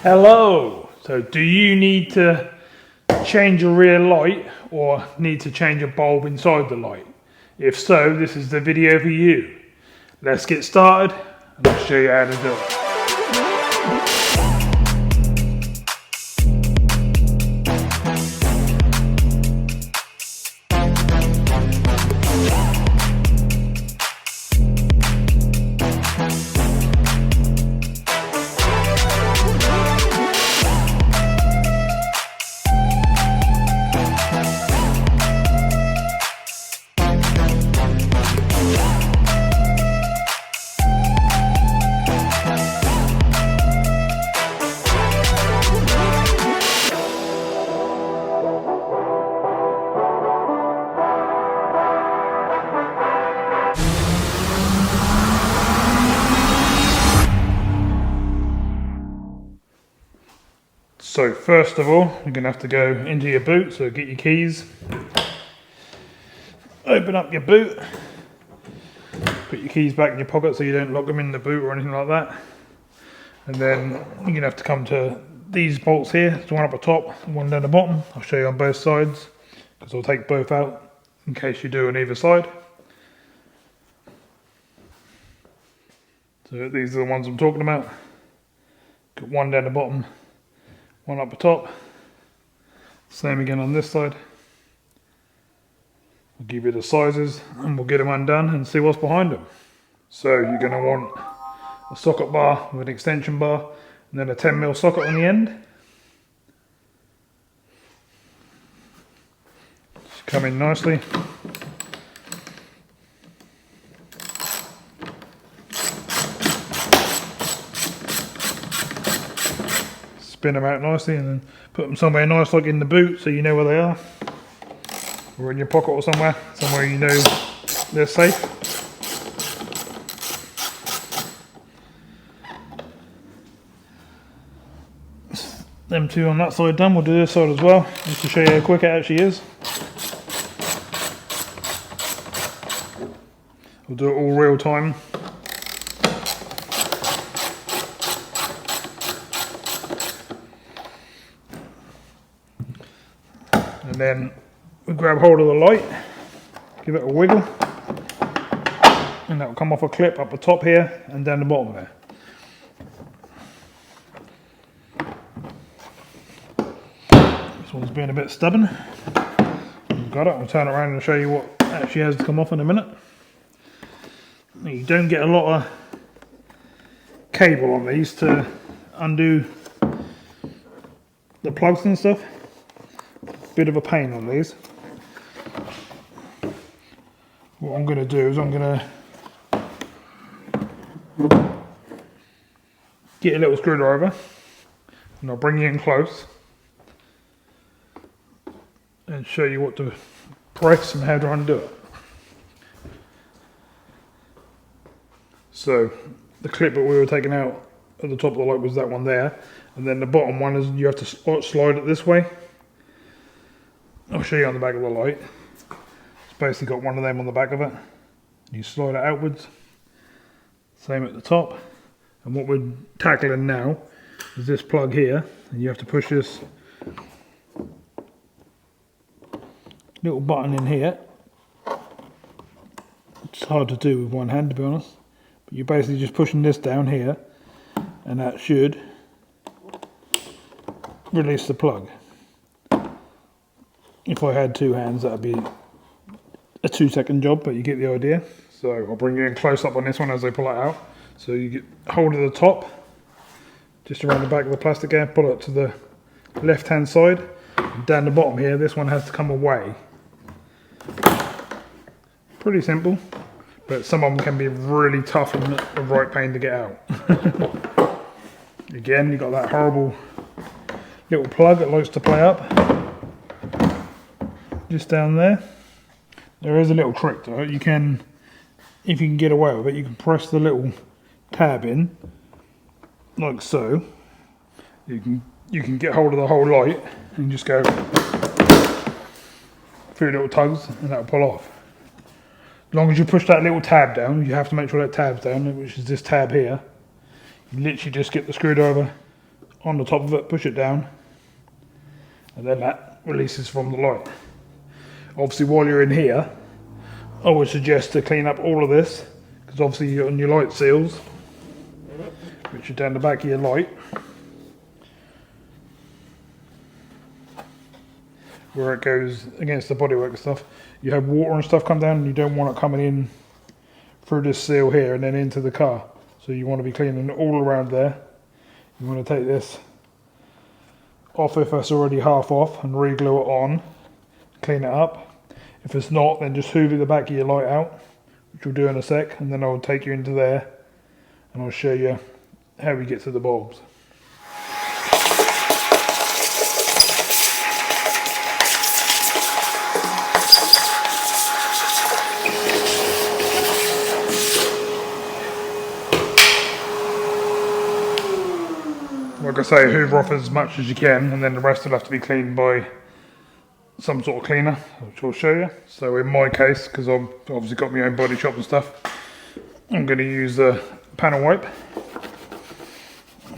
Hello! So do you need to change a rear light or need to change a bulb inside the light? If so, this is the video for you. Let's get started and I'll show you how to do it. So first of all, you're going to have to go into your boot, so get your keys, open up your boot, put your keys back in your pocket so you don't lock them in the boot or anything like that. And then you're going to have to come to these bolts here. There's one up the top, one down the bottom. I'll show you on both sides because I'll take both out in case you do on either side. So these are the ones I'm talking about. Got one down the bottom, one up the top. Same again on this side. I'll give you the sizes and we'll get them undone and see what's behind them. So you're going to want a socket bar with an extension bar and then a 10mm socket on the end. Just come in nicely. Spin them out nicely and then put them somewhere nice like in the boot so you know where they are. Or in your pocket or somewhere you know they're safe. Them two on that side done, we'll do this side as well, just to show you how quick it actually is. We'll do it all real time. And then we grab hold of the light, give it a wiggle, and that will come off a clip up the top here and down the bottom there. This one's being a bit stubborn. We've got it. I'll turn it around and show you what actually has to come off in a minute. You don't get a lot of cable on these to undo the plugs and stuff. Bit of a pain on these. What I'm going to do is I'm going to get a little screwdriver and I'll bring you in close and show you what to press and how to undo it. So the clip that we were taking out at the top of the light was that one there, and then the bottom one is you have to slide it this way. I'll show you on the back of the light. It's basically got one of them on the back of it. You slide it outwards. Same at the top. And what we're tackling now is this plug here, and you have to push this little button in here. It's hard to do with one hand, to be honest. But you're basically just pushing this down here, and that should release the plug. If I had two hands, that would be a 2-second job, but you get the idea. So I'll bring you in close up on this one as I pull it out. So you get hold of the top, just around the back of the plastic here, pull it to the left hand side, and down the bottom here, this one has to come away. Pretty simple, but some of them can be really tough and a right pain to get out. Again, you've got that horrible little plug that likes to play up. Just down there. There is a little trick to it. You can, if you can get away with it, you can press the little tab in, like so. You can get hold of the whole light and just go 3 little tugs and that'll pull off. As long as you push that little tab down, you have to make sure that tab's down, which is this tab here. You literally just get the screwdriver on the top of it, push it down, and then that releases from the light. Obviously while you're in here, I would suggest to clean up all of this, because obviously on your light seals, which are down the back of your light, where it goes against the bodywork and stuff, you have water and stuff come down, and you don't want it coming in through this seal here and then into the car. So you want to be cleaning all around there. You want to take this off if it's already half off and re-glue it on, clean it up. If it's not, then just hoover the back of your light out, which we'll do in a sec, and then I'll take you into there and I'll show you how we get to the bulbs. Like I say, hoover off as much as you can, and then the rest will have to be cleaned by some sort of cleaner, which I'll show you. So in my case, because I've obviously got my own body shop and stuff, I'm going to use the panel wipe.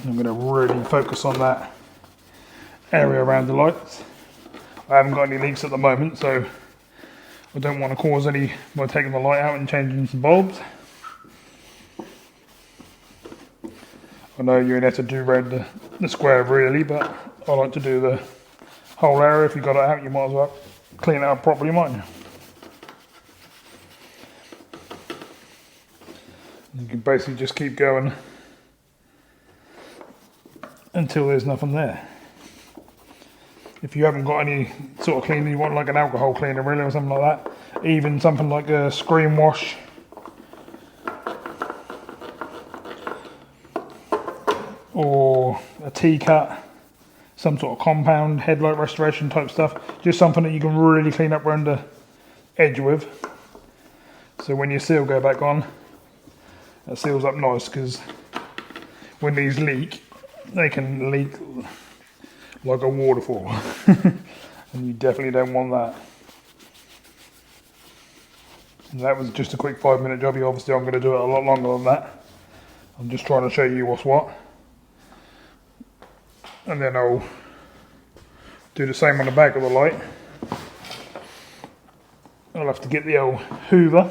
I'm going to really focus on that area around the lights. I haven't got any leaks at the moment, so I don't want to cause any by taking the light out and changing some bulbs. I know you only have to do around the square really, but I like to do the whole area. If you got it out, you might as well clean it up properly, mightn't you? You can basically just keep going until there's nothing there. If you haven't got any sort of cleaner, you want like an alcohol cleaner really or something like that, even something like a screen wash, or a T-cut, some sort of compound headlight restoration type stuff, just something that you can really clean up around the edge with, so when your seal go back on, that seals up nice, because when these leak, they can leak like a waterfall and you definitely don't want that. And that was just a quick 5-minute job. Obviously I'm going to do it a lot longer than that. I'm just trying to show you what's what, and then I'll do the same on the back of the light. I'll have to get the old hoover.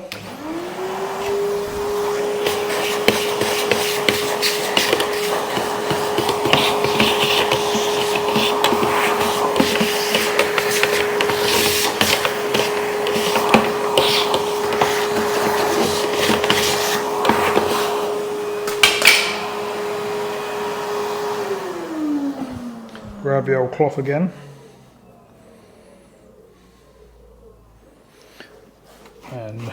Grab the old cloth again, and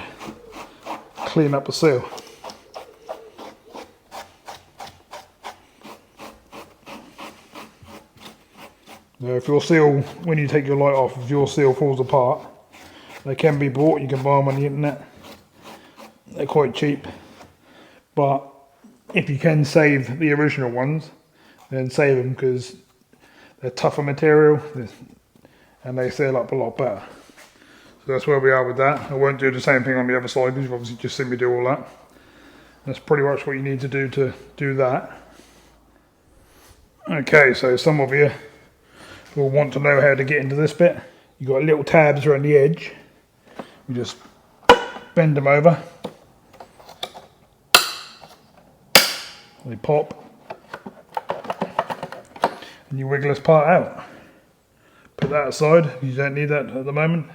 clean up the seal. Now if your seal, when you take your light off, if your seal falls apart, they can be bought, you can buy them on the internet. They're quite cheap, but if you can save the original ones, then save them, because they're tougher material and they seal up a lot better. So that's where we are with that. I won't do the same thing on the other side, because you've obviously just seen me do all that. That's pretty much what you need to do that. Okay, so some of you will want to know how to get into this bit. You've got little tabs around the edge. You just bend them over. They pop. And you wiggle this part out. Put that aside, you don't need that at the moment.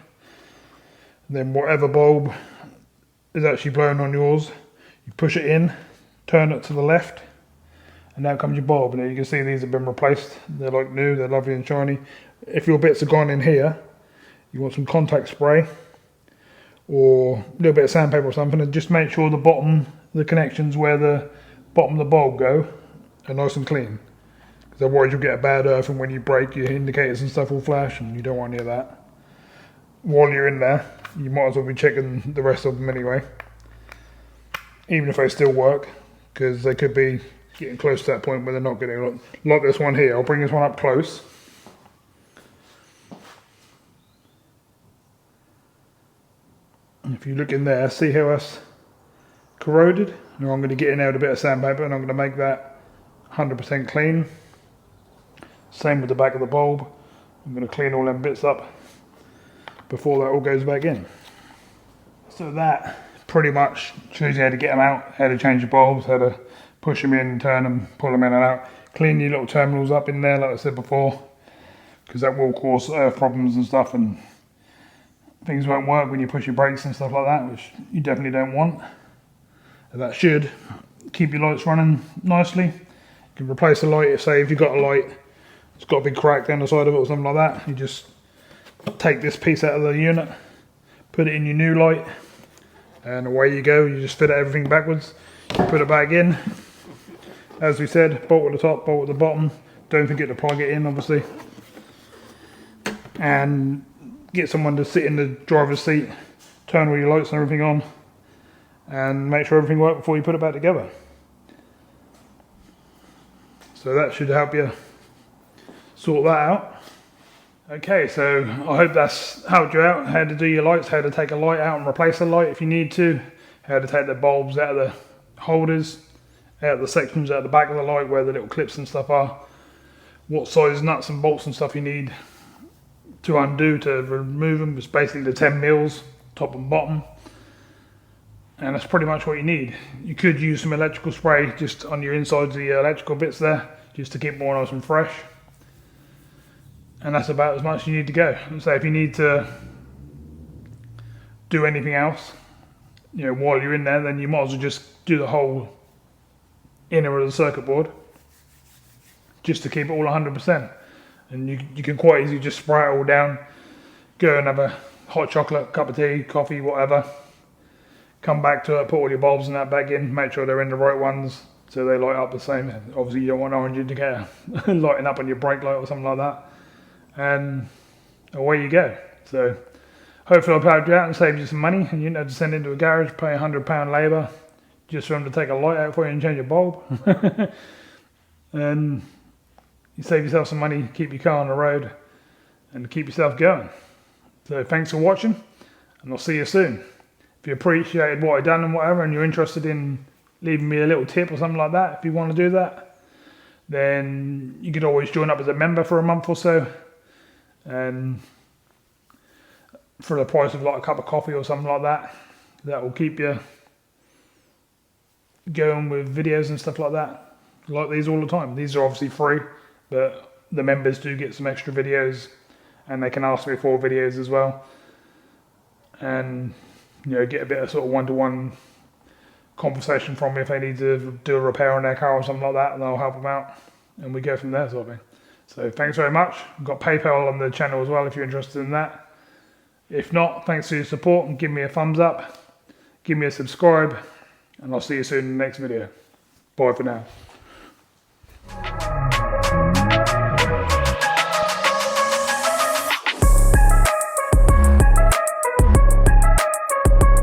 And then whatever bulb is actually blowing on yours, you push it in, turn it to the left, and now comes your bulb. Now you can see these have been replaced. They're like new, they're lovely and shiny. If your bits are gone in here, you want some contact spray or a little bit of sandpaper or something, and just make sure the bottom, the connections where the bottom of the bulb go, are nice and clean. Because otherwise you'll get a bad earth, and when you break, your indicators and stuff will flash, and you don't want any of that. While you're in there, you might as well be checking the rest of them anyway, even if they still work, because they could be getting close to that point where they're not getting, like this one here. I'll bring this one up close. And if you look in there, see how that's corroded? Now I'm going to get in there with a bit of sandpaper, and I'm going to make that 100% clean. Same with the back of the bulb. I'm going to clean all them bits up before that all goes back in. So that pretty much shows you how to get them out, how to change the bulbs, how to push them in, turn them, pull them in and out. Clean your little terminals up in there like I said before, because that will cause earth problems and stuff, and things won't work when you push your brakes and stuff like that, which you definitely don't want. And that should keep your lights running nicely. You can replace the light, say if you've got a light, it's got a big crack down the side of it or something like that, you just take this piece out of the unit, put it in your new light, and away you go. You just fit everything backwards, put it back in. As we said, bolt at the top, bolt at the bottom. Don't forget to plug it in, obviously. And get someone to sit in the driver's seat, turn all your lights and everything on, and make sure everything works before you put it back together. So that should help you sort that out. Okay, so I hope that's helped you out, how to do your lights, how to take a light out and replace a light if you need to, how to take the bulbs out of the holders, out of the sections at the back of the light where the little clips and stuff are, what size nuts and bolts and stuff you need to undo to remove them. It's basically the 10 mils, top and bottom, and that's pretty much what you need. You could use some electrical spray just on your insides of the electrical bits there, just to keep more nice and fresh. And that's about as much as you need to go. So if you need to do anything else, you know, while you're in there, then you might as well just do the whole inner of the circuit board, just to keep it all 100%. And you can quite easily just spray it all down, go and have a hot chocolate, cup of tea, coffee, whatever. Come back to it, put all your bulbs and that back in, make sure they're in the right ones so they light up the same. Obviously you don't want orange indicator lighting up on your brake light or something like that. And away you go. So hopefully I've helped you out and saved you some money, and you don't have to send it into a garage, pay £100 labour just for them to take a light out for you and change a bulb. And you save yourself some money, keep your car on the road, and keep yourself going. So thanks for watching, and I'll see you soon. If you appreciated what I've done and whatever, and you're interested in leaving me a little tip or something like that, if you want to do that, then you could always join up as a member for a month or so, and for the price of like a cup of coffee or something like that, that will keep you going with videos and stuff like that, like these all the time. These are obviously free, but the members do get some extra videos, and they can ask me for videos as well, and you know, get a bit of sort of one-to-one conversation from me if they need to do a repair on their car or something like that, and I'll help them out, and we go from there, sort of thing. So thanks very much. I've got PayPal on the channel as well if you're interested in that. If not, thanks for your support, and give me a thumbs up, give me a subscribe, and I'll see you soon in the next video. Bye for now.